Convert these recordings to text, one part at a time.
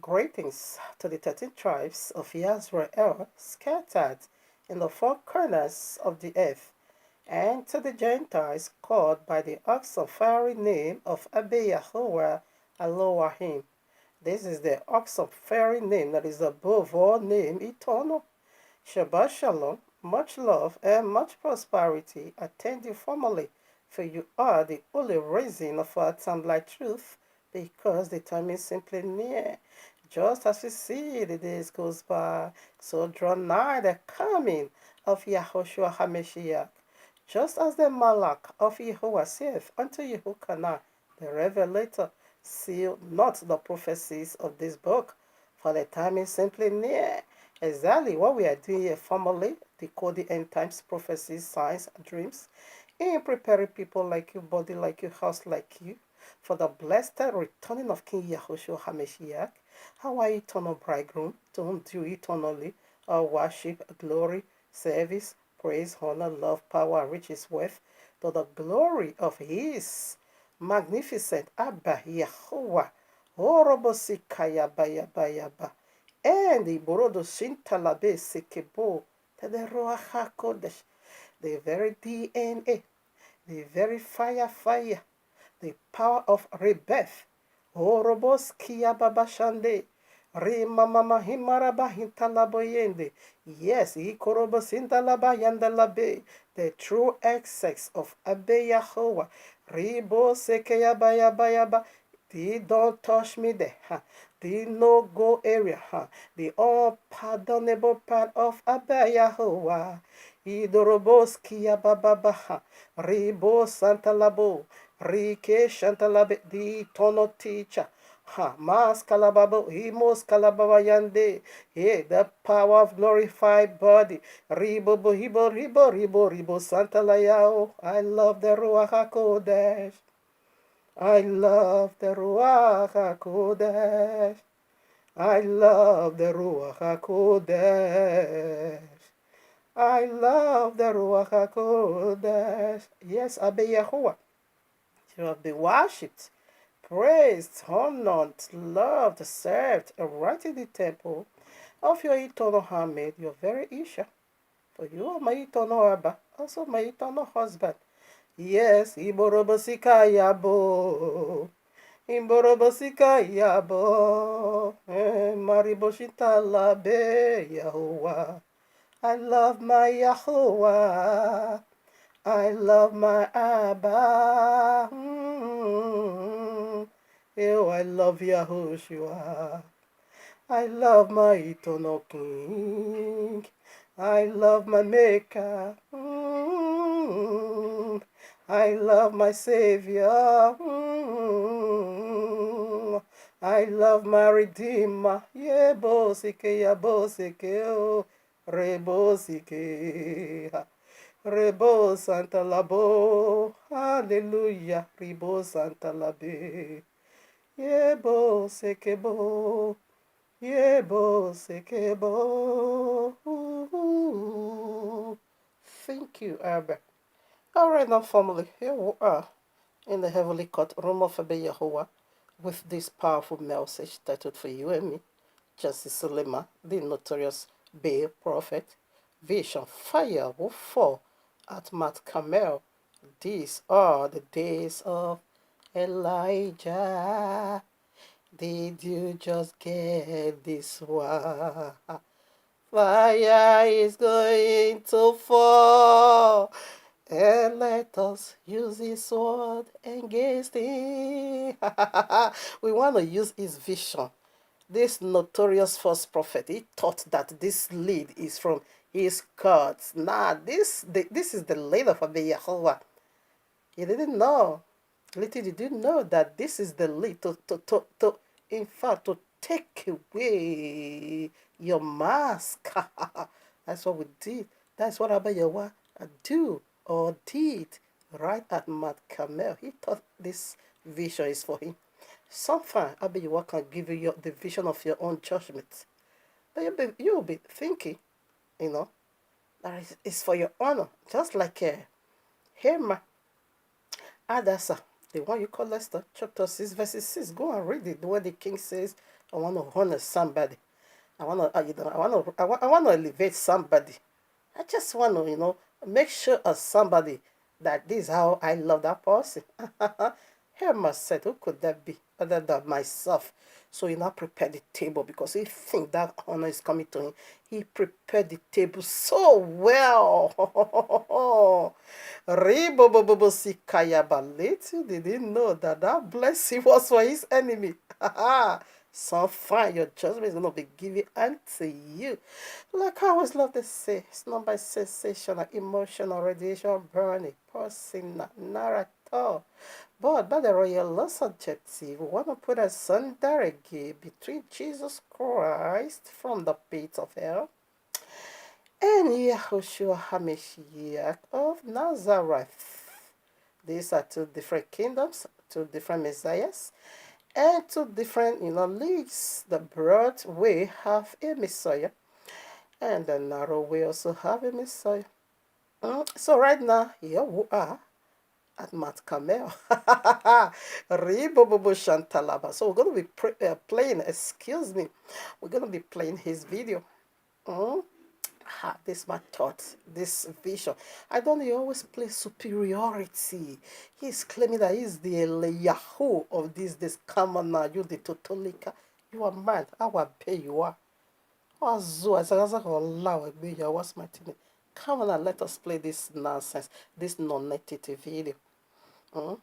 Greetings to the 13 tribes of Israel scattered in the four corners of the earth, and to the Gentiles called by the awesome fiery name of YAHUAH Elohim. This is the awesome fiery name that is above all name eternal. Shabbat Shalom, much love and much prosperity attend you formally, for you are the only reason of our time like truth, because the time is simply near. Just as we see the days goes by, so draw nigh the coming of Yahushua HaMashiach. Just as the Malach of Yahuwah saith unto Yehukanah, the Revelator, seal not the prophecies of this book, for the time is simply near. Exactly what we are doing here formally, decoding end times prophecies, signs, dreams, and preparing people like you, body like you, house like you, for the blessed returning of King Yahushua HaMashiach, our eternal bridegroom, to whom due eternally our worship, glory, service, praise, honor, love, power, riches, worth, to the glory of his magnificent Abba Yahuwah. Orobosikaya baya baya ba. And the Borodo Shintalabe Sekebo, to the Ruach HaKodesh, the very DNA, the very fire, the power of rebirth. Orobos Kia Babashande. Re mama himaraba hintalaboyende. Yes, ikorobos hintalabayandalabe. The true excess of Abe Yahuwah. Ribo sekeya baya baya ba. The don't touch me there. Huh? The no-go area. Huh? The unpardonable part of Abe Yahuwah. Idorobos kia bababaha. Ribo santalabo. Rike shantalabe. The tono teacher. Ha, mas kalababo, himos kalababayande. Hey, the power of glorified body. Ribo, ribo, ribo, ribo, ribo, Santa Layao. I love the Ruach HaKodesh. I love the Ruach HaKodesh. I love the Ruach HaKodesh. I love the Ruach HaKodesh. Yes, Abba Yahuwah. You have been worshipped, praised, honored, loved, served, and right in the temple of your eternal handmaid, your very Isha. For you are my eternal Abba, also my eternal husband. Yes, Iborobosika Yabo. Imborobosika Yabo. Mariboshita Labe Yahuwah. I love my Yahuwah. I love my Abba. Oh, I love Yahushua. I love my eternal King. I love my Maker. I love my Savior. I love my Redeemer. Yebosike, yabosike, oh, rebosike. Rebo Santa Labo, Hallelujah, Rebo Santa Labe, Yebo Sekebo, Yebo Sekebo. Thank you, Abba. All right, now, family, here we are in the heavenly court room of Abba Yahuwah with this powerful message titled for you and me, Justice Suleman, the notorious BAAL prophet. Vision fire will fall at Mount Carmel. These are the days of Elijah. Did you just get this one? Fire is going to fall. And let us use his sword against him. We want to use his vision. This notorious false prophet, he thought that this lead is from his gods. Nah, this is the lead of Abba Yahuwah. He didn't know. Little did you know that this is the lead to in fact, to take away your mask. That's what we did. That's what Abba Yahuwah do or did right at Mount Carmel. He thought this vision is for him. Sometimes Abba Yahuwah can give you the vision of your own judgment. But you'll be thinking, that it's for your honor. Just like Hema, Adasa, The one you call Esther, chapter 6, verses 6. Go and read it. Where the king says, I want to honor somebody. I want to, I want to elevate somebody. I just want to, make sure of somebody that this is how I love that person. Hermas said, who could that be other than myself? So he now prepared the table because he think that honor is coming to him. He prepared the table so well. Little did he know that that blessing was for his enemy. So fine, your judgment is going to be given unto you. Like I always love to say, it's not by sensation, like emotional radiation burning, person, not at all. But by the royal loss objective, we want to put a solidarity between Jesus Christ from the pit of hell and Yahushua HaMashiach of Nazareth. These are two different kingdoms, two different messiahs, and two different, leagues. The broad way have a messiah, and the narrow way also have a messiah. So right now, here we are at Mount Carmel. So we're going to be playing, excuse me, we're going to be playing his video. This is my thought, this vision. I don't know, he always play superiority. He's claiming that he's the EliYAH of this common now. You the Totolika. You are mad. How I pay you are. What's my thing? Come on and let us play this nonsense, this non-native video. Fire.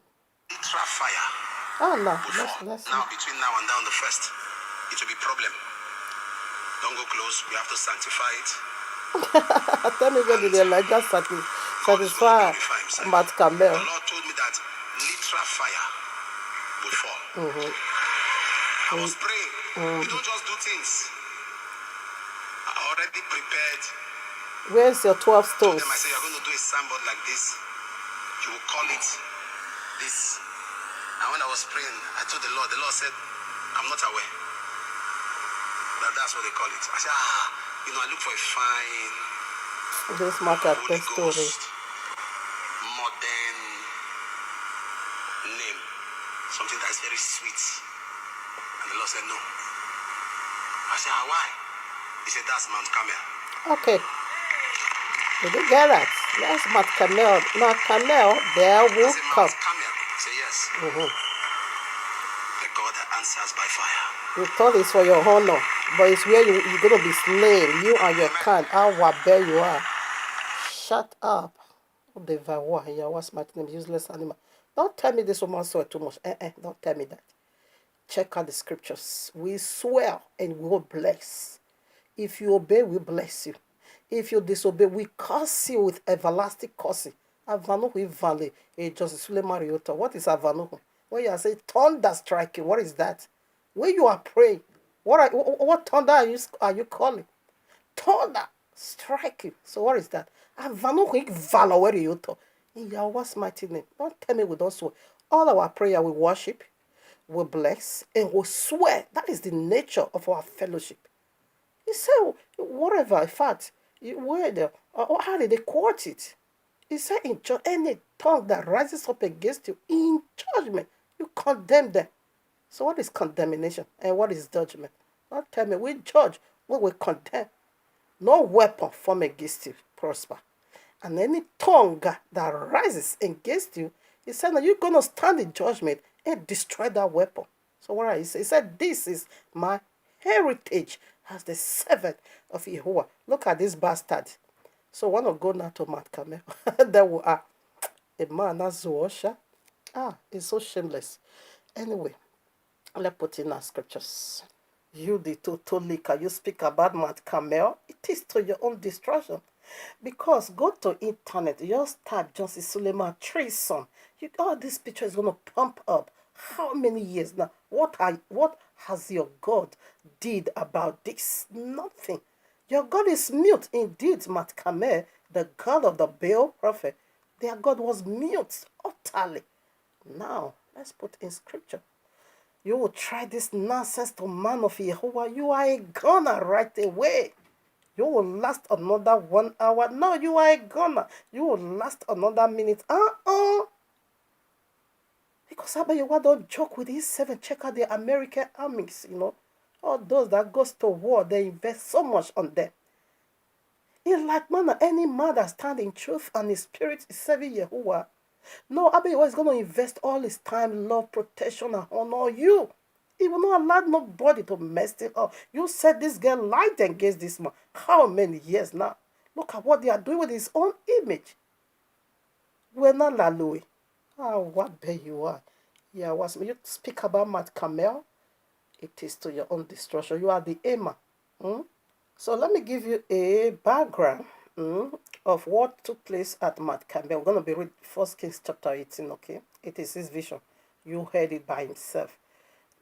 Oh no, let's now between now and down the first, it will be problem. Don't go close. We have to sanctify it. Tell me where did EliYAH satisfy Mount Carmel? The Lord told me that literal fire will fall. I was praying. You don't just do things. I already prepared. Where's your 12 stones? I said, you're going to do a soundboard like this. You will call it this. And when I was praying, I told the Lord said, I'm not aware. That's what they call it. I said, I look for a fine this market Holy story. Ghost modern name. Something that is very sweet. And the Lord said, no. I said, why? He said, that's Mount Carmel. Okay. Did you get that? That's Mount Carmel. Mount Carmel, there will come. Mount Carmel. I said, yes. The God that answers by fire. You thought it's for your honor, but it's where you're going to be slain. You and your kind. How bad you are. Shut up. What's my name? Useless animal. Don't tell me this woman saw too much. Don't tell me that. Check out the scriptures. We swear and we will bless. If you obey, we bless you. If you disobey, we curse you with everlasting cursing. Avanuhu Valley, Justice Suleman. What is Avanuhu? When you are saying thunder striking, what is that? When you are praying, what thunder are you calling? Thunder striking. So what is that? Avanuhu Valley, where you talk? In Yahweh's mighty name. Don't tell me we don't swear. All our prayer we worship, we bless, and we swear. That is the nature of our fellowship. He said, whatever, in fact, how did they quote it? He said, in any tongue that rises up against you in judgment, you condemn them. So what is condemnation and what is judgment? Don't tell me, we judge what we condemn. No weapon formed against you prosper. And any tongue that rises against you, he said, now you're going to stand in judgment and destroy that weapon. So what I say? He said, this is my heritage as the servant of Yahuwah. Look at this bastard. So want to go now to Mount Carmel. There we are. A man as Zuosha. It's so shameless. Anyway, let's put in our scriptures. You the Totolika, you speak about Mount Carmel. It is to your own destruction. Because go to internet, just type Justice Suleman treason. All this picture is going to pump up. How many years now? What has your God did about this? Nothing. Your God is mute. Indeed, Mount Carmel, the God of the Baal prophet, their God was mute utterly. Now, let's put in scripture. You will try this nonsense to man of Yahuwah. You are a goner right away. You will last another 1 hour. No, you are a goner. You will last another minute. Because Abayewa don't joke with his seven. Check out the American armies, all those that goes to war, they invest so much on them. In like manner, any man that stand in truth and his spirit is serving Yahuwah. No, Abayewa is going to invest all his time, love, protection, and honor you. He will not allow nobody to mess it up. You said this girl lied against this man. How many years now? Look at what they are doing with his own image. We're not Lalui. What bear you are. Yeah, you speak about Matt Carmel, it is to your own destruction. You are the aimer. So let me give you a background of what took place at Matt Carmel. We're going to be reading 1 Kings chapter 18, okay? It is his vision. You heard it by himself.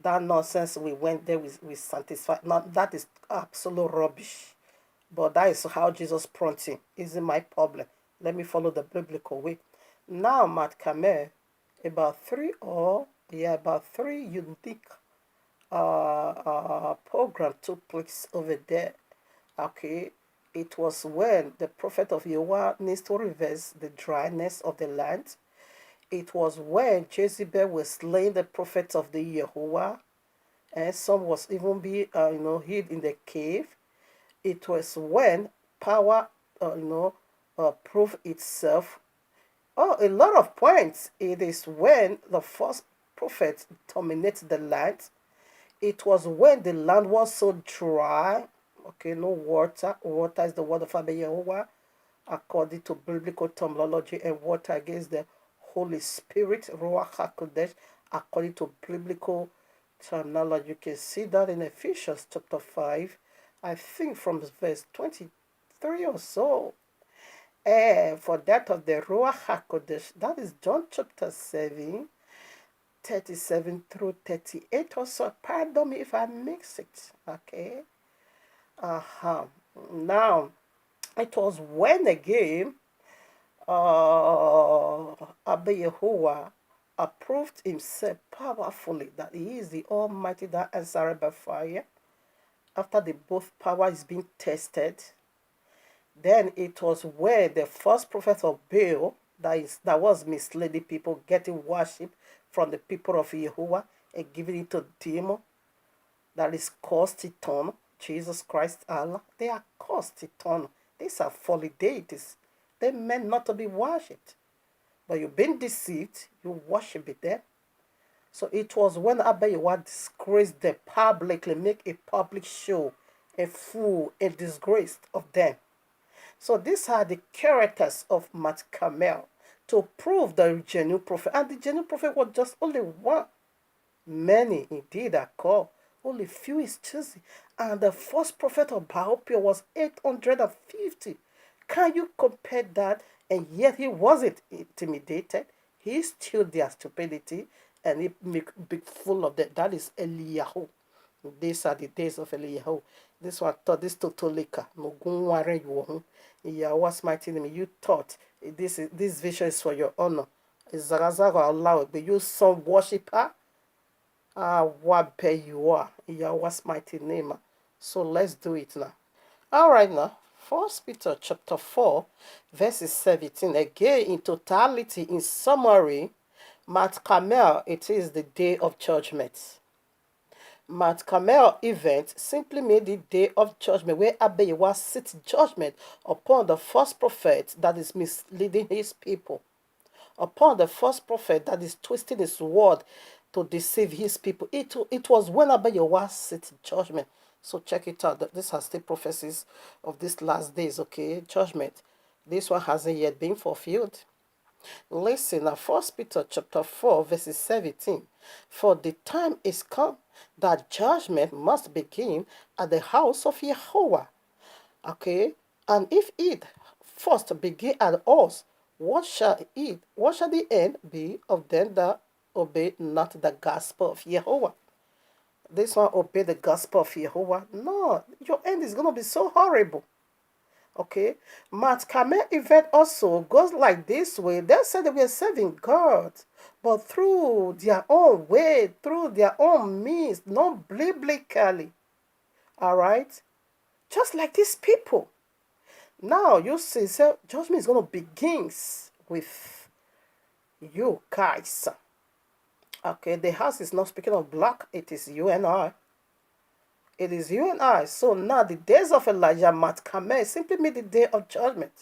That nonsense we went there, we satisfied. Now, that is absolute rubbish. But that is how Jesus prompted him. Isn't my problem. Let me follow the biblical way. Now, Matt Carmel, about three unique program took place over there. Okay, it was when the prophet of YAHUAH needs to reverse the dryness of the land. It was when Jezebel was slaying the prophets of the YAHUAH, and some was even be hid in the cave. It was when power proved itself. A lot of points. It is when the first prophet dominated the land. It was when the land was so dry. Okay, no water. Water is the word of Yahuwah, according to biblical terminology, and water against the Holy Spirit, Ruach HaKodesh, according to biblical terminology. You can see that in Ephesians chapter 5, I think from verse 23 or so. And for that of the Ruach HaKodesh, that is John chapter 7, 37 through 38 or so. Pardon me if I mix it, okay? Now, it was when again Abba Yahuwah approved himself powerfully that he is the Almighty that answered by fire. After the both power is being tested, then it was where the first prophet of Baal that was misleading people, getting worship from the people of Yahuwah and giving it to demon that is caused eternal. Jesus Christ, Allah, they are caused eternal. These are folly deities. They meant not to be worshipped. But you've been deceived, you worship it there. So it was when Abba Yahuwah disgraced them publicly, make a public show, a fool, a disgrace of them. So these are the characters of Matt Carmel to prove the genuine prophet. And the genuine prophet was just only one. Many indeed are called. Only few is chosen. And the first prophet of Baal was 850. Can you compare that? And yet he wasn't intimidated. He still their stupidity and he make big fool of them. That is EliYAH. These are the days of EliYAH. This one thought this totolika. No gunware you. YAHUAH'S mighty name. You thought this vision is for your honor. Is Zagazaga allowed? But you some worshiper. What pay you are. YAHUAH'S mighty name. So let's do it now. All right now. 1 Peter chapter 4, verses 17. Again, in totality, in summary, Matt Carmel, it is the day of judgment. Matt Carmel event simply made the day of judgment where Abba Yahuwah sits judgment upon the false prophet that is misleading his people, upon the false prophet that is twisting his word to deceive his people. It was when Abba Yahuwah sits judgment. So check it out. This has the prophecies of these last days, okay? Judgment. This one hasn't yet been fulfilled. Listen now, 1 Peter chapter 4, verses 17. For the time is come that judgment must begin at the house of Yahuwah. Okay? And if it first begin at us, what shall the end be of them that obey not the gospel of Yahuwah? This one obey the gospel of Yahuwah. No, your end is going to be so horrible. Okay? Matt Carmel event also goes like this way. They said they were serving God, but through their own way, through their own means, not biblically. Alright? Just like these people. Now, you see, so judgment is going to begin with you guys. Okay, the house is not speaking of black, it is you and I. It is you and I. So now the days of Elijah Mat Carmel simply mean the day of judgment.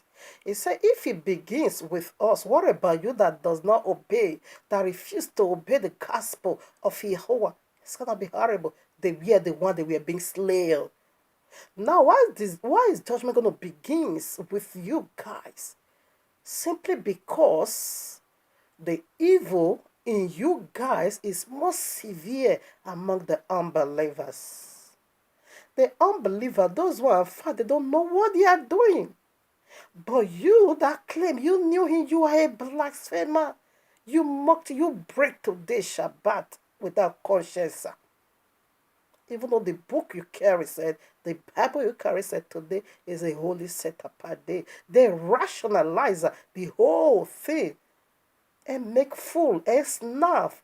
He said, if it begins with us, what about you that does not obey, that refuse to obey the gospel of YAHUAH? It's gonna be horrible. They were the one that were being slain. Now, why is judgment gonna begin with you guys? Simply because the evil in you guys is more severe among the unbelievers. The unbeliever, those who are fat, they don't know what they are doing. But you that claim you knew him, you are a blasphemer. You mocked, you break today Shabbat without conscience. Even though the book you carry said, the Bible you carry said today is a holy set apart day. They rationalize the whole thing and make fool and snuff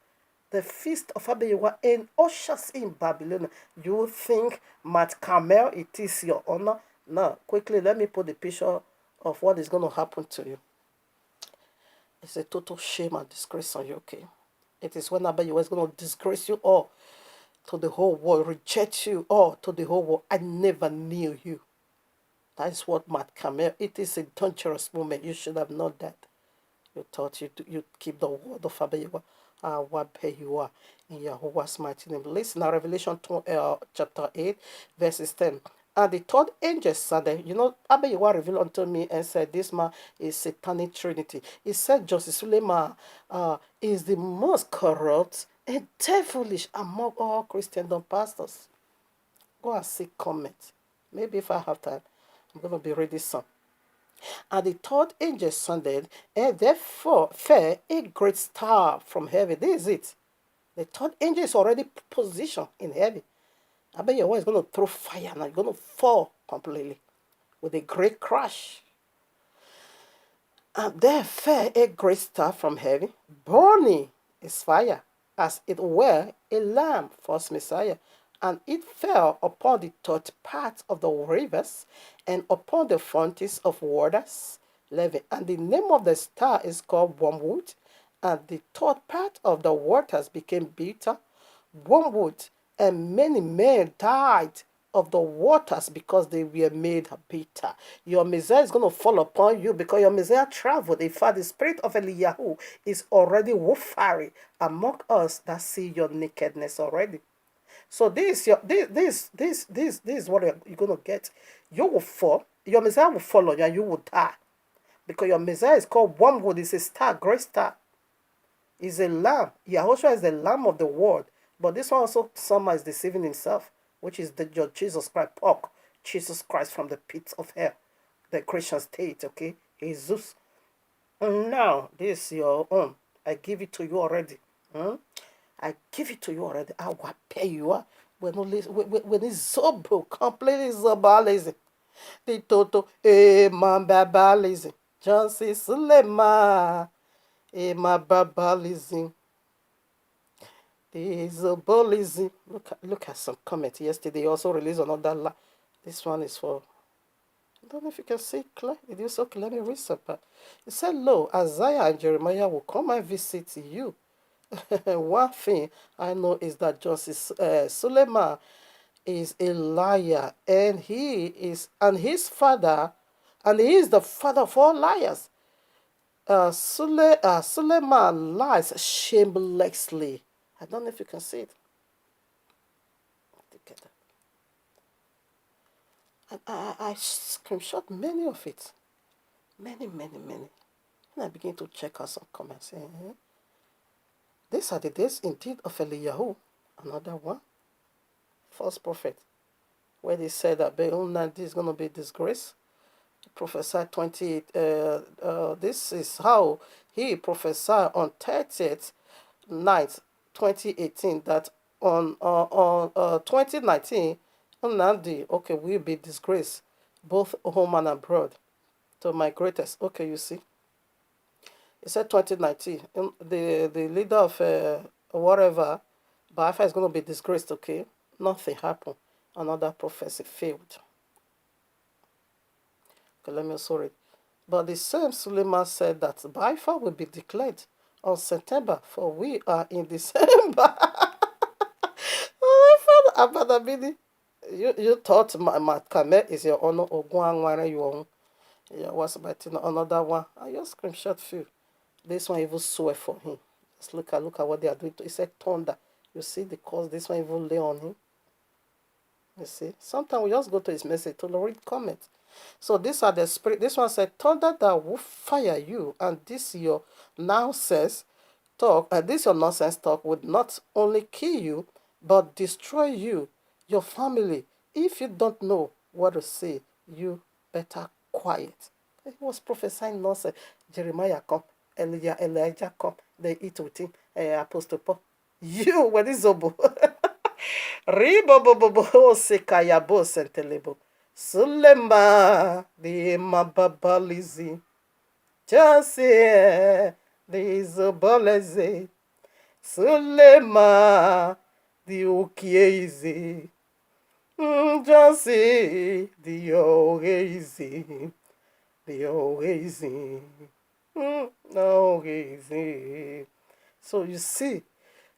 the feast of YAHUAH and ushers in Babylon. You think Mat Carmel, it is your honor? Now, quickly, let me put the picture of what is going to happen to you. It's a total shame and disgrace on you, okay? It is when YAHUAH is going to disgrace you all to the whole world, reject you all to the whole world. I never knew you. That is what Mat Carmel, it is a dangerous moment. You should have known that. You thought you'd keep the word of YAHUAH, what you are in YAHUAH'S mighty name. Listen, now Revelation chapter 8, verses 10. And the third angel said, YAHUAH revealed unto me and said, this man is satanic trinity. He said, Justice Suleman is the most corrupt and devilish among all Christendom pastors. Go and see comment. Maybe if I have time, I'm going to be reading some. And the third angel sounded, and therefore fell a great star from heaven. This is it. The third angel is already positioned in heaven. I bet YAHUAH is going to throw fire and it's going to fall completely with a great crash. And there fell a great star from heaven, burning as fire, as it were a lamb, false Messiah. And it fell upon the third part of the rivers and upon the fountains of waters. 11. And the name of the star is called wormwood, and the third part of the waters became bitter, wormwood, and many men died of the waters because they were made bitter. Your Messiah is going to fall upon you because your Messiah traveled. In fact, the spirit of EliYAH is already warfaring among us that see your nakedness already. So this is what you're gonna get. You will fall. Your Messiah will fall on you and you will die. Because your Messiah is called wormwood. It's a star, great star. It's a lamb. Yahushua is the lamb of the world. But this one also somehow is deceiving himself, which is your Jesus Christ, pork. Jesus Christ from the pits of hell. The Christian state, okay? Jesus. And now, this is your own. I give it to you already. I give it to you already. I will pay you. When it's so broke, completely zabalism. The total, man, babalism. Johnson Suleman, man, babalism. The zabalism. Look at some comment yesterday. Also released another. This one is for. I don't know if you can see it clear. It is okay. Let me read some part. It said, "Lo, Isaiah and Jeremiah will come and visit you." One thing I know is that Justice Suleman is a liar, and he is the father of all liars. Suleman lies shamelessly. I don't know if you can see it. And I screenshot many of it. Many. And I begin to check out some comments. These are the days indeed of EliYAH. Another one. False prophet. Where they said that Be'ul is going to be disgraced. Prophesied 28. This is how he prophesied on 30th night 2018 that on 2019 Nandi will be disgraced both home and abroad. To my greatest. Okay, you see. It said 2019. The leader of whatever, Biafra is going to be disgraced, okay? Nothing happened. Another prophecy failed. Okay, let me also read. But the same Suleman said that Biafra will be declared on September, for we are in December. Oh, my father, Abadabidi. You thought Matt Carmel is your honor or Guan you own. Yeah, what's about another one? I just screenshot few. This one even swear for him. Just look at what they are doing. He said thunder. You see the cause this one even lay on him. You see, sometimes we just go to his message to read comments. So these are the spirit. This one said, thunder that will fire you, and this your nonsense talk, this your nonsense talk would not only kill you, but destroy you, your family. If you don't know what to say, you better quiet. He was prophesying nonsense. Jeremiah come, Elijah come, they eat with him, Apostle Paul. You, what is Zobo? Ribobobobo sekayabo sentelebo. Sulema di mababalizi. Jase di zoboleze. Sulema di ukiezi. Jase di oreizi. Di oreizi. Oreizi. So you see,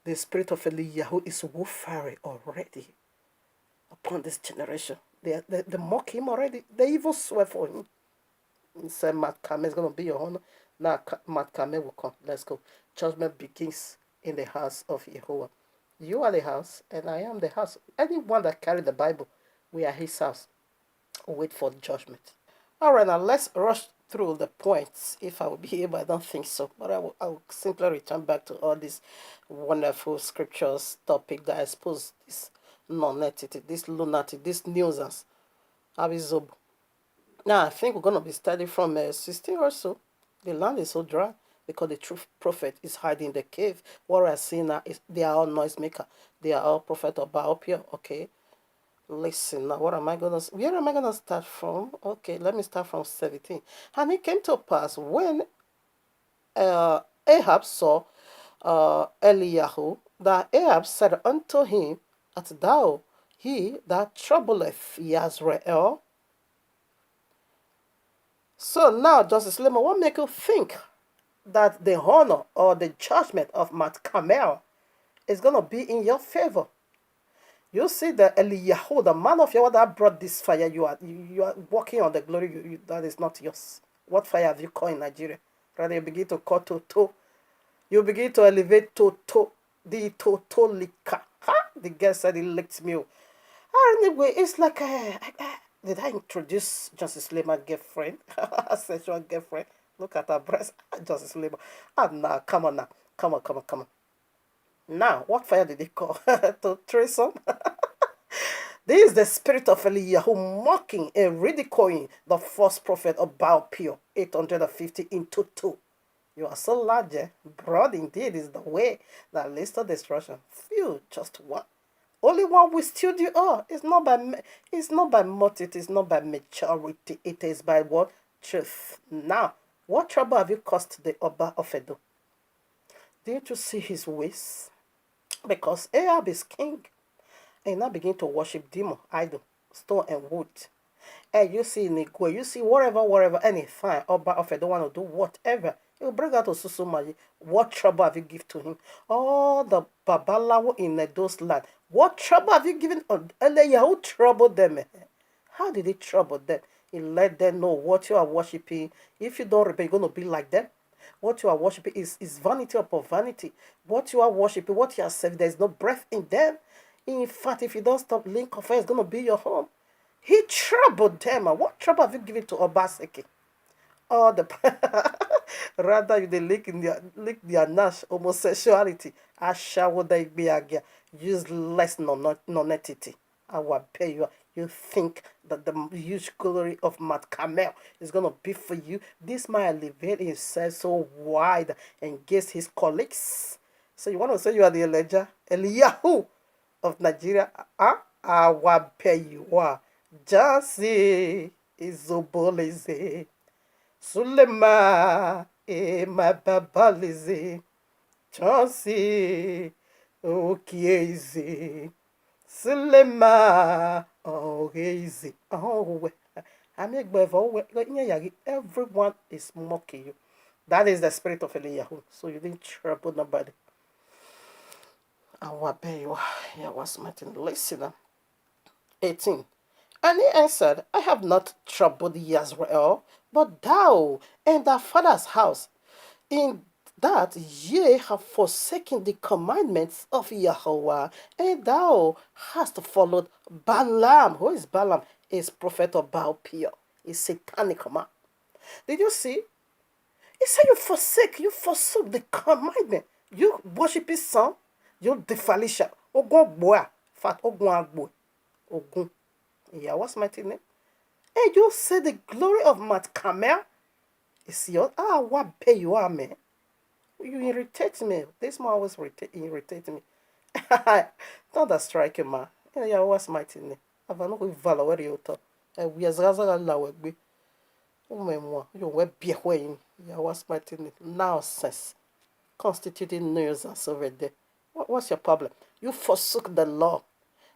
the spirit of EliYAH is warfare already upon this generation. They mock him already. They even swear for him. And say, Matt Carmel is going to be your honor. Now, Matt Carmel will come. Let's go. Judgment begins in the house of Yahuwah. You are the house, and I am the house. Anyone that carry the Bible, we are his house. Wait for judgment. All right, now let's rush through the points. If I will be able, I don't think so. But I will simply return back to all these wonderful scriptures topic that I suppose this non-entity, this lunatic, this nuisance, Abizob. Now I think we're going to be studying from 16 or so. The land is so dry because the true prophet is hiding in the cave. What I see now is they are all noisemaker. They are all prophet of Baal. Okay. Listen, now where am I going to start from? Okay, let me start from 17. And it came to pass when Ahab saw EliYAH, that Ahab said unto him, Art thou he that troubleth Yasrael? So now, Justice Suleman, what make you think that the honor or the judgment of Matt Carmel is going to be in your favor? You see the EliYAH, the man of Yahweh that brought this fire, you are walking on the glory that is not yours. What fire have you caught in Nigeria? Rather, you begin to call Toto. You begin to elevate Toto, the Totolika. The girl said he licked me. Anyway, it's like, did I introduce Justice Suleman girlfriend? Sexual girlfriend. Look at her breast. Justice Suleman. Now, come on now. Come on. Now, what fire did they call? To Treason? This is the spirit of EliYAH mocking and ridiculing the false prophet of Baal 850 into 2. You are so large, broad indeed is the way that leads to destruction. Few, just one. Only one will steal you all. It's not by multitude, it is not by maturity, it is by what? Truth. Now, what trouble have you caused the Oba of Edo? Didn't you see his ways? Because Ahab is king. And now begin to worship demon, idol, stone and wood. And you see Negwe, you see whatever, any fine, Oba of Edo want to do whatever. He will bring out to Susumayi. What trouble have you given to him? All the Babalawo in those land. What trouble have you given? EliYAH troubled them. How did he trouble them? He let them know what you are worshiping. If you don't repent, you're going to be like them. What you are worshiping is vanity upon vanity. What you are worshiping, what you are serving, there is no breath in them. In fact, if you don't stop, link of fire is going to be your home. He troubled them. What trouble have you given to Obaseki? All the rather they link their nash homosexuality. Asha would they be again useless non-entity. I will pay you. You think that the huge glory of Matt Carmel is gonna be for you? This man elevated himself so wide against his colleagues. So you want to say you are the EliYAH of Nigeria? I will pay you. Jasi izoboleze. Suleman mababalize. Jasi okieze. Suleman okieze. Everyone is mocking you. That is the spirit of EliYAH. So you didn't trouble nobody. YAHUAH'S mighty. Listen. 18. And he answered, I have not troubled Israel, but thou and thy father's house, in that ye have forsaken the commandments of Yahweh, and thou hast followed Balaam. Who is Balaam? Is prophet of Baal Peor. Is satanic man. Did you see? He said you forsook the commandment. You worship his son, you defalisha. Ogun boa, fat ogun agbo, ogun. Yeah, what's my name? And you say the glory of Mount Carmel is yours. What pay you are, man? You irritate me. This man always irritate me. Not that striking, man. Yeah, what's my name? I've not with valor where you talk. We as a lower be. Oh, my one. You were be away. Yeah, what's my name? Nonsense. Constituting nuisance over there. What's your problem? You forsook the law.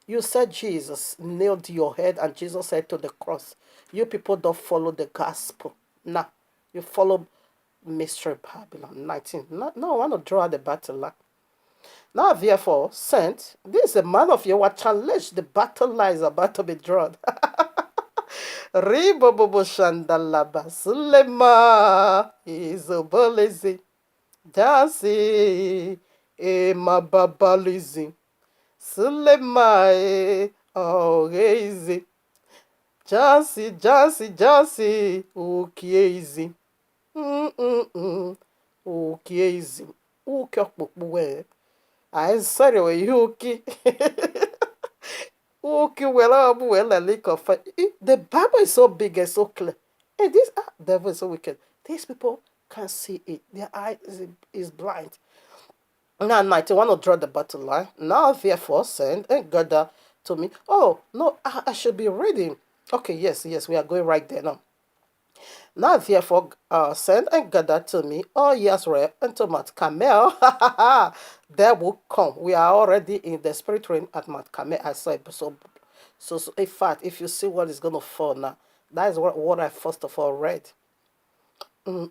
You said Jesus nailed your head and Jesus said to the cross. You people don't follow the gospel. Nah, you follow mystery Babylon. 19. No, I want to draw the battle line. Now, therefore, sent, this is a man of Yahweh challenge. The battle line is about to be drawn. Ribobobo Shandalaba Suleman is a bully. Dancy, ma babalizi. Suleman, oh, easy. Jansi, okay, easy. Okay, easy. Okay, okpukpe. I sorry, we okay. Okay, well, a lick of fire. The Bible is so big and so clear. And this devil is so wicked. These people can't see it. Their eye is blind. Now, 91 will draw the battle line. Now, therefore, send and gather to me. Oh, no, I should be reading. Okay, yes, we are going right there now. Now, therefore, send and gather to me all Israel into Mount Carmel. There will come. We are already in the spirit realm at Mount Carmel. I said so. In fact, if you see what is going to fall now, that is what I first of all read. And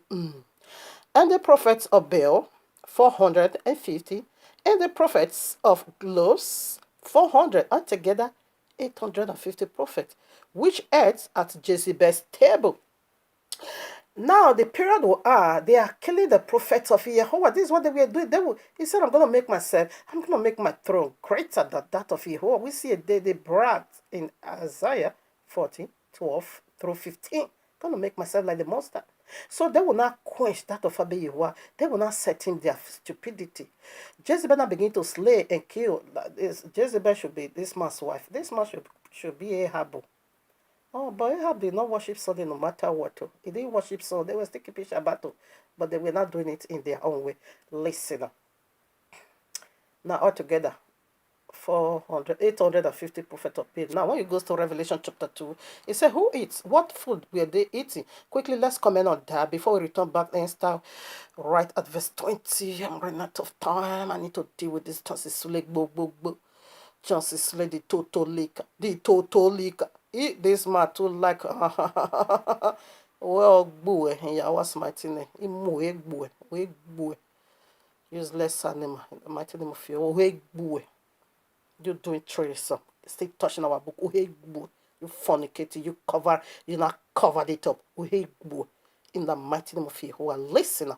the prophets of Baal, 450, and the prophets of Globes, 400, altogether 850 prophets, which ate at Jezebel's table. Now the period they are killing the prophets of Yahweh. This is what they were doing. He said, I'm going to make my throne greater than that of Yahweh. We see they bragged in Isaiah 40, 12 through 15. I'm going to make myself like the Most High. So they will not quench that of Yahweh. They will not set in their stupidity. Jezebel now begin to slay and kill. Jezebel should be this man's wife. This man should be Ahab. Oh, but Ahab did not worship Sunday no matter what. He didn't worship Sunday. They were still keeping Shabbat, but they were not doing it in their own way. Listen. Now, altogether, 850 prophets of Baal. Now, when you go to Revelation chapter 2, it says, who eats? What food were they eating? Quickly, let's comment on that before we return back and start right at verse 20. I'm running out of time. I need to deal with this. Chances Sule, the total leaker. This man too like well boy yeah what's my thing boy useless animal mighty name of you boy you doing treason still touching our book boy you fornicating you not covered it up boy in the mighty name of you who are listening.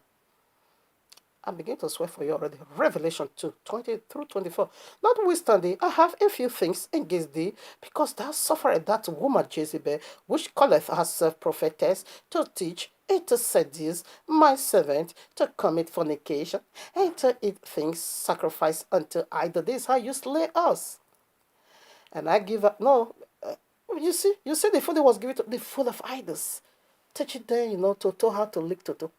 I begin to swear for you already. Revelation 2, 20 through 24. Notwithstanding, I have a few things against thee, because thou suffered that woman Jezebel, which calleth herself prophetess, to teach and to seduce my servant to commit fornication, and to eat things sacrificed unto idol. This is how you slay us. And I give up. No, you see the food that was given to the food of idols. Teach it them, to how to lick to.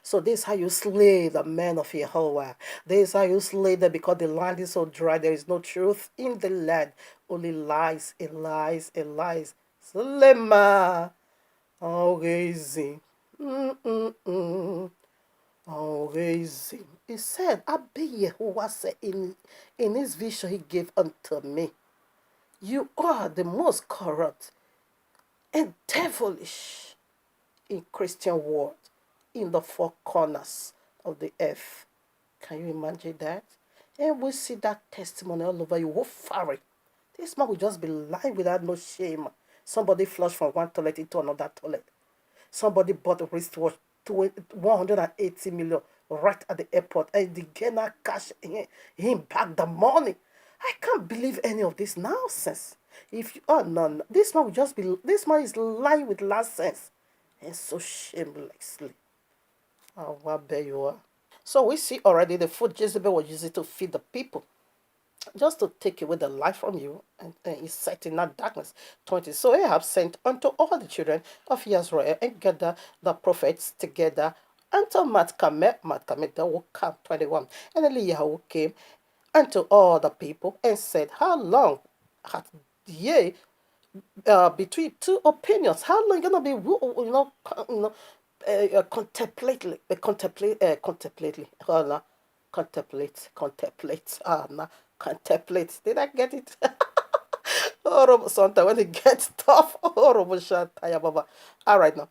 So this is how you slay the men of Yahweh. This is how you slay them, because the land is so dry. There is no truth in the land. Only lies and lies and lies. Suleman. Amazing. Amazing. He said, Yahweh said in his vision he gave unto me, you are the most corrupt and devilish in Christian world. in the four corners of the earth. Can you imagine that? And we see that testimony all over you. What fiery. This man will just be lying without no shame. Somebody flushed from one toilet into another toilet. Somebody bought a wristwatch to 180 million right at the airport, and the Ghana cash him back the money. I can't believe any of this nonsense. If you, oh no, this man will just be, this man is lying with last sense and so shamelessly. Oh, what bear you are. So we see already the food Jezebel was using to feed the people, just to take away the life from you, and is set in that darkness. 20. So Ahab sent unto all the children of Israel and gathered the prophets together unto Mount Carmel. Mount Carmel, that will come. 21. And EliYAH came unto all the people and said, How long hath ye between two opinions? How long you gonna be, contemplatively, contemplate. Did I get it? Horrible. Sometimes when it gets tough, horrible. All right now.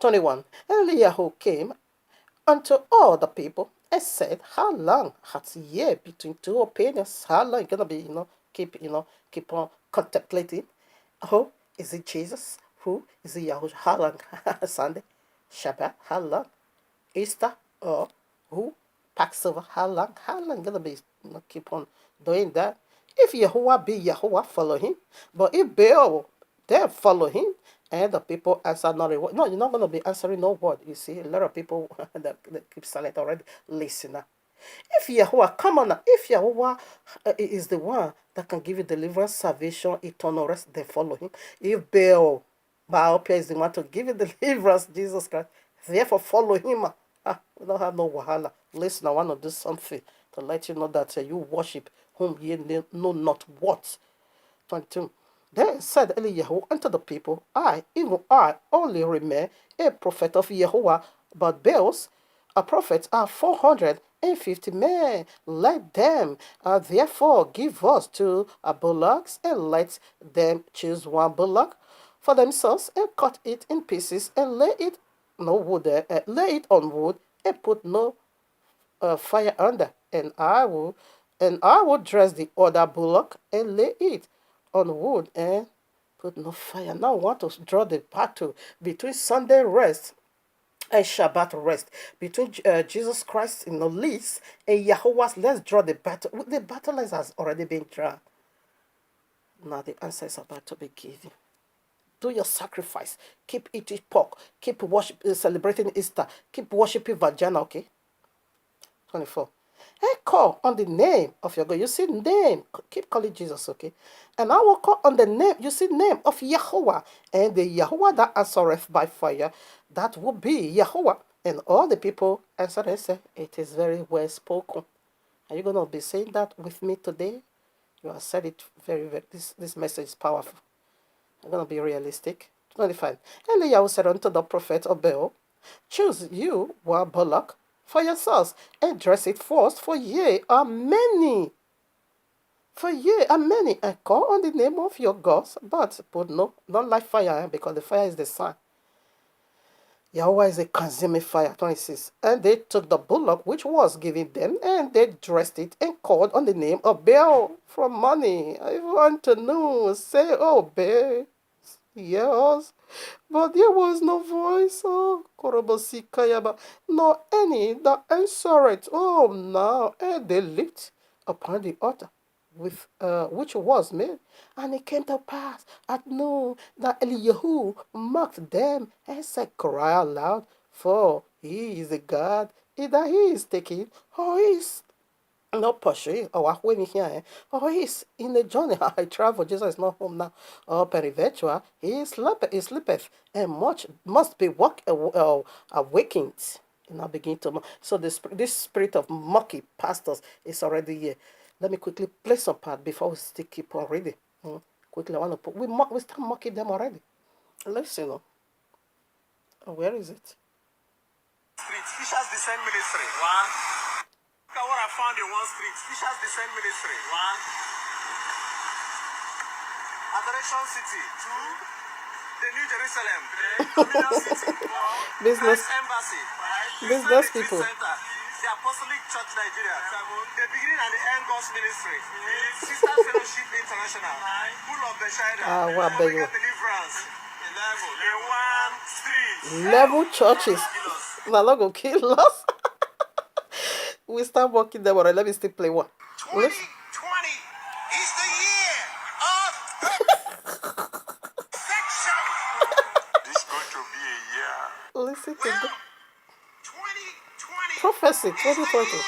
21. And EliYAH came unto all the people and said, How long hath ye between two opinions? How long you gonna be, keep on contemplating? Who is it, Jesus? Who is it, Yahuwah? How long? Sunday, Shabbat, how long? Easter, or who? Passover, how long? How long gonna be, keep on doing that? If Yahuwah be Yahuwah, follow him. But if Baal, then follow him. And the people answer not a word. No, you're not going to be answering no word. You see, a lot of people that keep silent already. Listen now. If Yahuwah, come on now. If Yahuwah is the one that can give you deliverance, salvation, eternal rest, then follow him. If Baal is the one to give you deliverance, Jesus Christ, therefore follow him. We don't have no wahala. Listen, I want to do something to let you know that you worship whom ye know not what. 22. Then said EliYAH unto the people, I, even I, only remain a prophet of Yahuwah, but Baals, a prophet, are 450 men. Let them therefore give us two bullocks, and let them choose one bullock for themselves, and cut it in pieces, and lay it lay it on wood, and put no fire under. And I will dress the other bullock and lay it on wood and put no fire. Now I want to draw the battle between Sunday rest and Shabbat rest, between Jesus Christ in the least and Yahuwah's. Let's draw the battle. The battle has already been drawn. Now the answer is about to be given. Do your sacrifice. Keep eating pork. Keep celebrating Easter. Keep worshiping Vagina, okay? 24. And call on the name of your God. You see, name. Keep calling Jesus, okay? And I will call on the name. You see, name of Yahuwah. And the Yahuwah that answereth by fire, that will be Yahuwah. And all the people answered and said, It is very well spoken. Are you going to be saying that with me today? You have said it very, very. This message is powerful. I'm going to be realistic. 25. And EliYAH said unto the prophet of Baal, Choose you one bullock for yourselves, and dress it first, for ye are many. For ye are many, and call on the name of your gods, but put not like fire, because the fire is the sun. Yahweh is a consuming fire. 26. And they took the bullock which was given them, and they dressed it, and called on the name of Baal for money. I want to know. Say, oh, Baal. Yes, but there was no voice, Korobosikayaba, nor any that answered. Oh, now, and they leaped upon the altar with which was made, and it came to pass at noon that EliYAH mocked them and said, Cry aloud, for he is a God, either he is taken or he is not pursuing or when here, or he's in the journey. I travel. Jesus is not home now. Or periventure, he sleepeth, and much must be awakened. And I begin to so this spirit of mocking pastors is already here. Let me quickly play some part before we still keep on reading. Quickly, I want to put we start mocking them already. Listen, where is it? Street, Fishers Descent Ministry. One. Look at what I found in one street. Fishers Descent Ministry. One. Adoration City. Two. the New Jerusalem, Communal City, Business, Christ Embassy, business Israeli people. Center, the Apostolic Church Nigeria, the beginning and the end God's ministry, Sister Fellowship International, Pool of Bethesda, What beg you? Omega Deliverance, the one street, Level churches. Now not gonna kill us. We start working them already. Let me still play one. 2020 is the year of perfection. This is going to be a year. Listen to Well, the 2020 prophecy is the 2020. year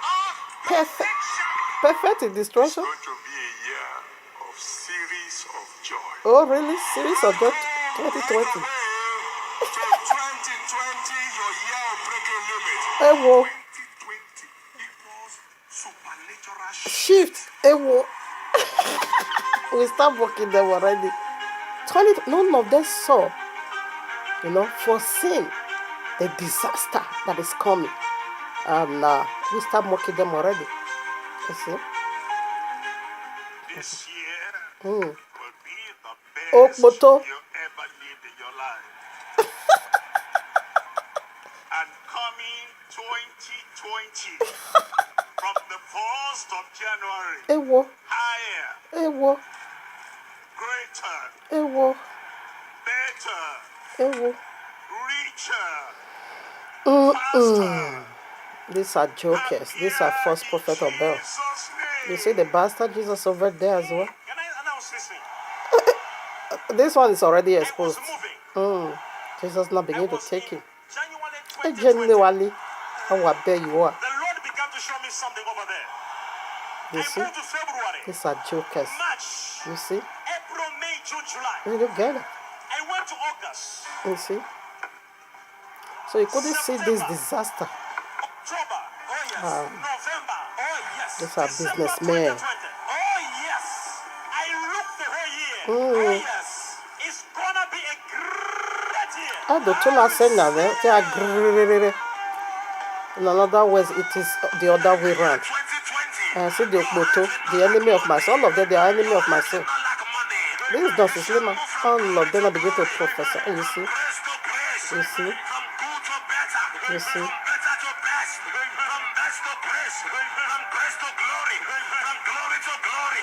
of Perfect, perfection. perfect in It's destruction. going to be a year of series of joy. Oh, really? Series of just Right 2020. away to 2020, your year of breaking limit. Hey, whoa. 2020 equals supernatural Shift. Hey, whoa. We start working them already. 20. None of them saw, foreseen the disaster that is coming. And we start mocking them already. You see? This year Mm. will be the Oh, best Moto. you ever lived in your life. And coming 2020, from the 1st of January, Hey, whoa. higher, Hey, whoa. greater, Hey, whoa. better, Hey, whoa. richer, Mm-mm. faster, These are jokers. These are false happier in prophets of Baal. Jesus' You name. see the bastard Jesus over there as well? Can I announce this thing? This one is already I was exposed. moving. Jesus now I begin to was take in him. January Hey, 2020. genuinely, how I bet you are. The Lord began to show me something over there. You I see? moved to February, These are jokers. March, You see? April, May, June, July. You don't get it. I went to August, You see? So you couldn't see this September, disaster. October, oh yes, November, oh yes, These are December businessmen. 2020, oh yes. I looked the whole year, oh yes. It's gonna be a great year. I do too much saying that. They are grrrr. In another words, it is the other way around. 2020. See the Okboto, the enemy of my soul. All of them, they are enemy of my soul. This is Dr. Suleman. All of them are beginning to prophesy. And you see? You see? You see?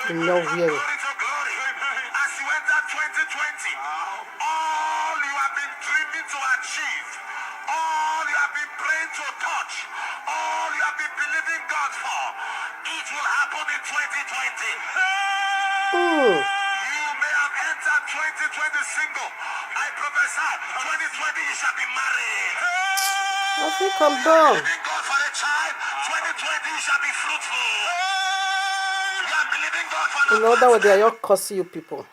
In no way. As you enter 2020, all you have been dreaming to achieve, all you have been praying to touch, all you have been believing God for, it will happen in 2020. You may have entered 2020 single. I prophesy 2020 you shall be married. I think I'm done. Believing God for a child, 2020 you shall be fruitful. You are believing God for In other words, they are just cursing you people.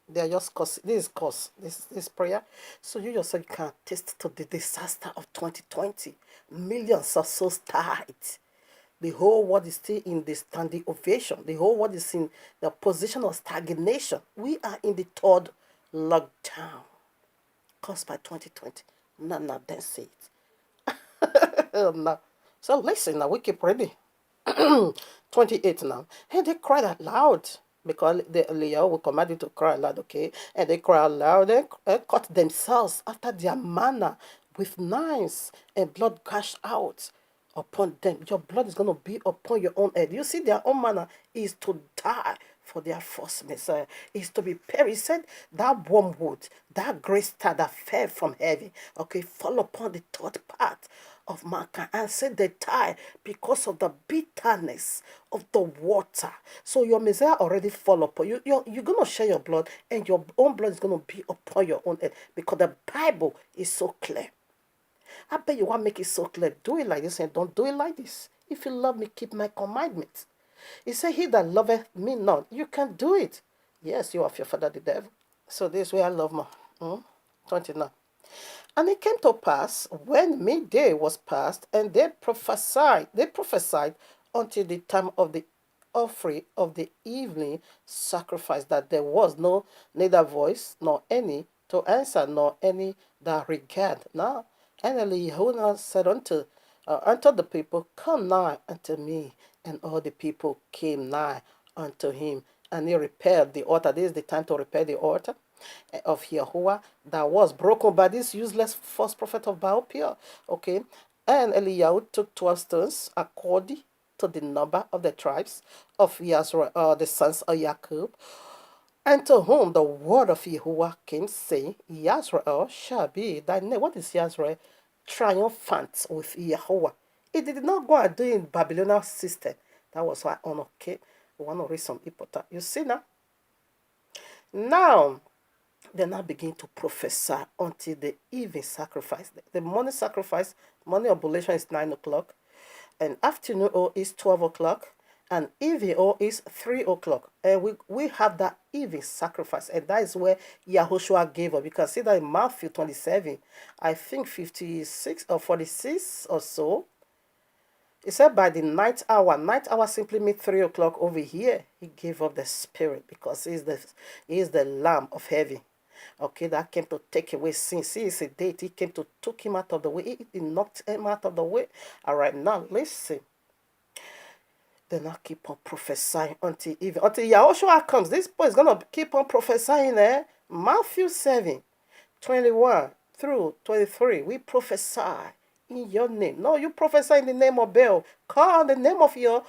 They are just cursing. This is curse. This prayer. So you yourself can attest to the disaster of 2020. Millions of souls died. The whole world is still in the standing ovation. The whole world is in the position of stagnation. We are in the third lockdown caused by 2020. No, don't say it. No. So listen now, we keep reading. 28 now. And they cried out loud because the EliYAH will command you to cry loud, okay? And they cried out loud and cut themselves after their manner with knives, and blood gushed out upon them. Your blood is going to be upon your own head. You see, their own manner is to die for their false Messiah, is to be perished. He said that wormwood, that great star that fell from heaven, okay, fall upon the third part of mankind, and said they die because of the bitterness of the water. So your Messiah already fall upon you. You're going to share your blood, and your own blood is going to be upon your own head, because the Bible is so clear. I bet you want to make it so clear. Do it like this and don't do it like this. If you love me, keep my commandments. He said, he that loveth me not, you can do it. Yes, you have your father the devil. So this way I love more. 29. And it came to pass, when midday was past, and they prophesied until the time of the offering of the evening sacrifice, that there was neither voice nor any to answer, nor any that regard. Now, and EliYAH said unto the people, come nigh unto me. And all the people came nigh unto him, and he repaired the altar. This is the time to repair the altar. of Yahuwah that was broken by this useless false prophet of Baal Peor. Okay. And EliYAH took 12 stones according to the number of the tribes of Yazrael, the sons of Jacob, and to whom the word of Yahuwah came, saying, Yazrael shall be thy name. What is Yazrael? Triumphant with Yahuwah. It did not go and do in Babylonian system. That was why honor came. We want to read some hypota. You see now? Now, they now begin to prophesy until the evening sacrifice. The morning sacrifice, morning oblation is 9 o'clock, and afternoon is 12 o'clock, and evening is 3 o'clock. And we have that evening sacrifice, and that is where Yahushua gave up. You can see that in Matthew 27, I think 56 or 46 or so. He said by the ninth hour simply means 3 o'clock over here, he gave up the spirit because he is the Lamb of heaven. Okay, that came to take away sin. See, it's a date. He came to took him out of the way. He knocked him out of the way. All right, now listen. Then I keep on prophesying until even until Yahushua comes. This boy is gonna keep on prophesying. Matthew 7:21 through 23. We prophesy in your name. No, you prophesy in the name of Baal. Call the name of your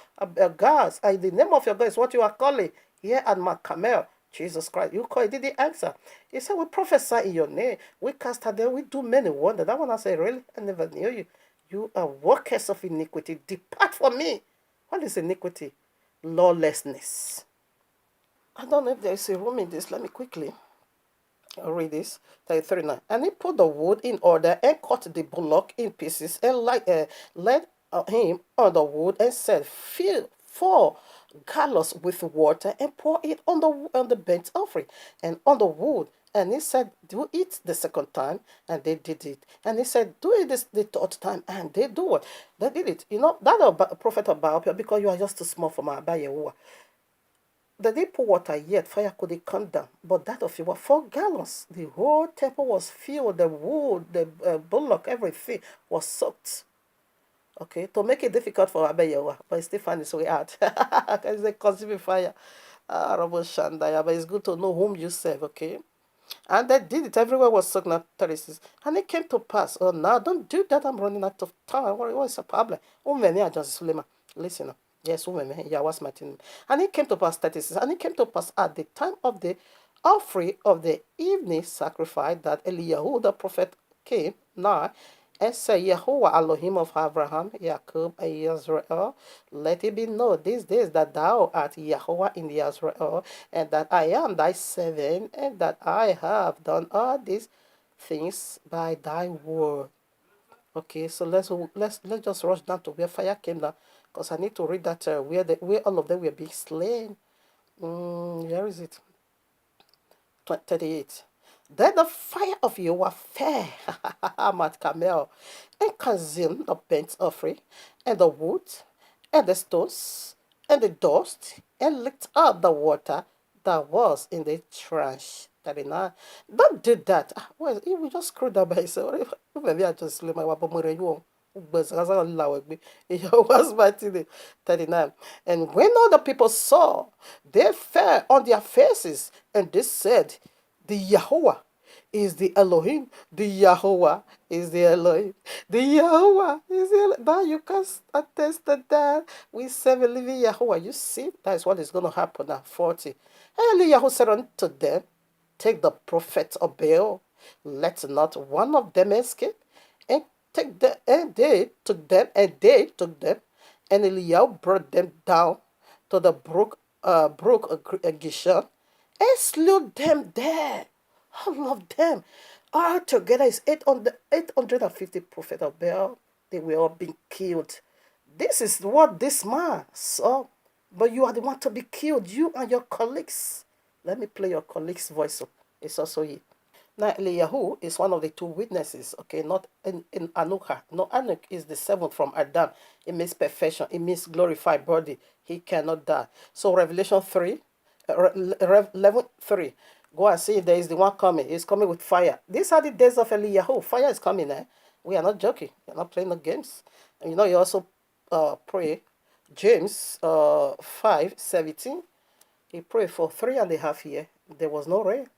gods. And the name of your God is what you are calling here at Mount Carmel. Jesus Christ, you call it, did the answer. He said, we prophesy in your name. We cast out there, we do many wonders. That one I said, really? I never knew you. You are workers of iniquity. Depart from me. What is iniquity? Lawlessness. I don't know if there is a room in this. Let me quickly read this. 39. And he put the wood in order and cut the bullock in pieces and led him on the wood and said, fill 4 gallons with water and pour it on the burnt offering and on the wood. And he said, do it the second time, and they did it. And he said, do it the third time, and they do it. They did it. You know, that a prophet of Baal, because you are just too small for my Yahuwah. They didn't pour water yet, fire couldn't come down. But that of you were 4 gallons. The whole temple was filled, the wood, the bullock, everything was soaked. Okay, to make it difficult for Abba Yahuwah, but he still find his way out. Because they consuming fire. But it's good to know whom you serve, okay? And they did it. Everywhere was soaked, not 36. And it came to pass. Oh, now don't do that. I'm running out of time. What is the problem? Just Suleman. Listen up. Yes, Yahweh's mighty name. And it came to pass 36. And it came to pass at the time of the offering of the evening sacrifice that EliYAH the prophet came now and said, Yahuwah Elohim of Abraham, Jacob, and Israel, let it be known these days that thou art Yahuwah in Israel, and that I am thy servant, and that I have done all these things by thy word. Okay, so let's just rush down to where fire came down, because I need to read that where all of them were being slain. Where is it? 38. Then the fire of Yahuwah fell at Carmel and consumed the burnt offering and the wood and the stones and the dust and licked up the water that was in the trench. 39. Don't do that. Well, he will just screw that by himself. Maybe I just sleep my wabomore. Yahuwah's mighty name. 39. And when all the people saw, they fell on their faces, and they said, the Yahuwah is the Elohim. The Yahuwah is the Elohim. The Yahuwah is the Elohim. Now you can attest to that. We serve a living Yahuwah. You see, that is what is going to happen at 40. And EliYAH said unto them, take the prophets of Baal, let not one of them escape, and take them, and they took them, and EliYAH brought them down to the brook Gishon, and slew them there. All of them. Altogether is 850 prophets of Baal. They were all being killed. This is what this man saw. But you are the one to be killed, you and your colleagues. Let me play your colleague's voice. It's also here. Now, EliYAH is one of the 2 witnesses, okay, not in Anuka. No, Anuk is the 7th from Adam. It means perfection. It means glorified body. He cannot die. So Revelation 3, 11:3. Go and see, there is the one coming. He's coming with fire. These are the days of EliYAH. Fire is coming, eh? We are not joking. We are not playing no games. And you know, you also pray James 5:17. He prayed for 3.5 years. There was no rain.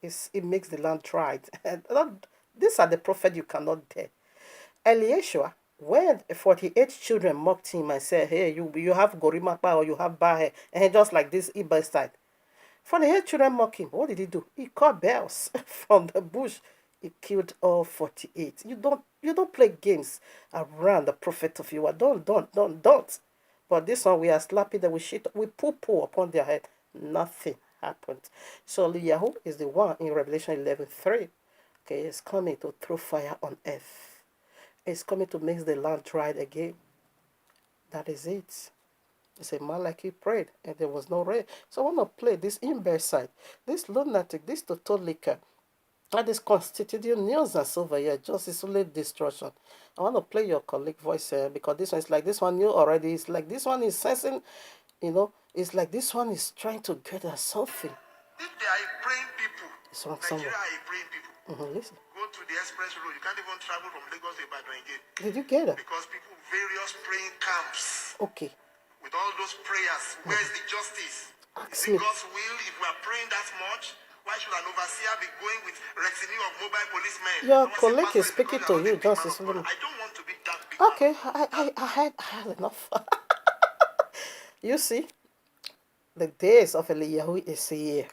It makes the land dry. And these are the prophet you cannot dare. EliYAH, when 48 children mocked him and said, hey, you have Gorimapa or you have Bahe, and just like this Iba side. 48 children mocked him. What did he do? He caught bells from the bush. He killed all 48. You don't play games around the prophet of Yahweh. Don't. But this one, we are slapping them with shit. We poo upon their head. Nothing happened. So EliYAH is the one in Revelation 11:3. Okay, it's coming to throw fire on earth. It's coming to make the land dry again. That is it. It's a man like he prayed, and there was no rain. So I want to play this imbecile, this lunatic, this total liquor, that is constituting nuisance over here, just is only destruction. I want to play your colleague voice here because this one is like this one knew already. It's like this one is sensing, it's like this one is trying to get at something. If they are praying people, It's wrong Nigeria somewhere. are praying people. Listen. Go to the express road. You can't even travel from Lagos to Ibadan again. Did you get it? Because people, various praying camps. Okay. With all those prayers, where's the justice? Ask Is it me. God's will if we are praying that much? Why should an overseer be going with retinue of mobile policemen? Your Someone say, colleague "Pastor, is it's speaking because to you're not you, a big man Justice of God." Suleman. I don't want to be that big Okay, man. I had enough. You see, the days of EliYAH is here.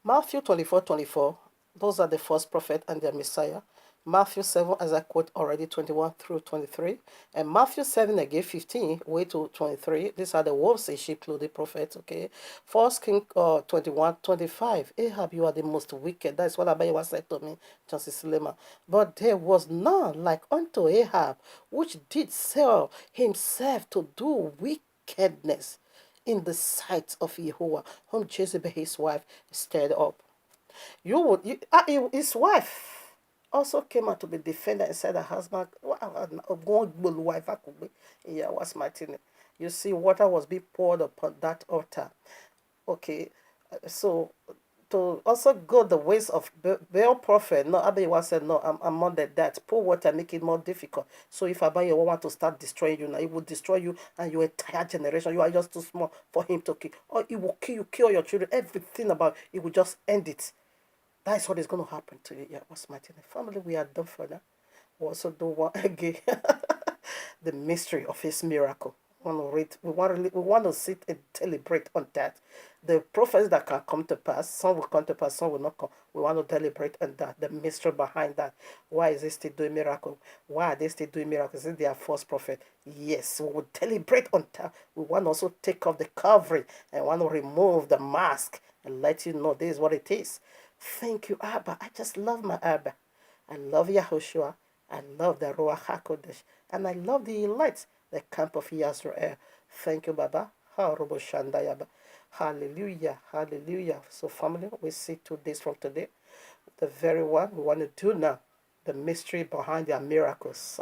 Matthew 24:24, those are the false prophet and their Messiah. Matthew 7, as I quote already, 21 through 23. And Matthew 7 again, 15, way to 23. These are the wolves in sheep clothing prophets, okay? First King 21:25. Ahab, you are the most wicked. That's what Abayawa said to me, Justice Suleman. But there was none like unto Ahab, which did sell himself to do wickedness in the sight of Yahuwah, whom Jezebel his wife stirred up. His wife also came out to be defended and said her husband, yeah, was mighty. You see, water was being poured upon that altar. Okay, so to also go the ways of Baal prophet, no, Abiyawa said, no, I'm more than that. Pour water, make it more difficult. So if Abiyawa want to start destroying you now, he will destroy you and your entire generation. You are just too small for him to kill. Or he will kill you, kill your children, everything about it, he will just end it. That is what is going to happen to you. Yeah, what's my thing? Family, we are done for now. We also do want again the mystery of his miracle. We want to read. We want to sit and deliberate on that. The prophets that can come to pass, some will come to pass, some will not come. We want to deliberate on that. The mystery behind that. Why is he still doing miracle? Why are they still doing miracles? Is they are false prophet? Yes, we will deliberate on that. We want to also take off the covering and want to remove the mask and let you know this is what it is. Thank you, Abba. I just love my Abba. I love Yahushua. I love the Ruach HaKodesh. And I love the elite, the camp of Yisrael. Thank you, Baba. Hallelujah. Hallelujah. So, family, we see 2 days from today. The very one we want to do now. The mystery behind their miracles.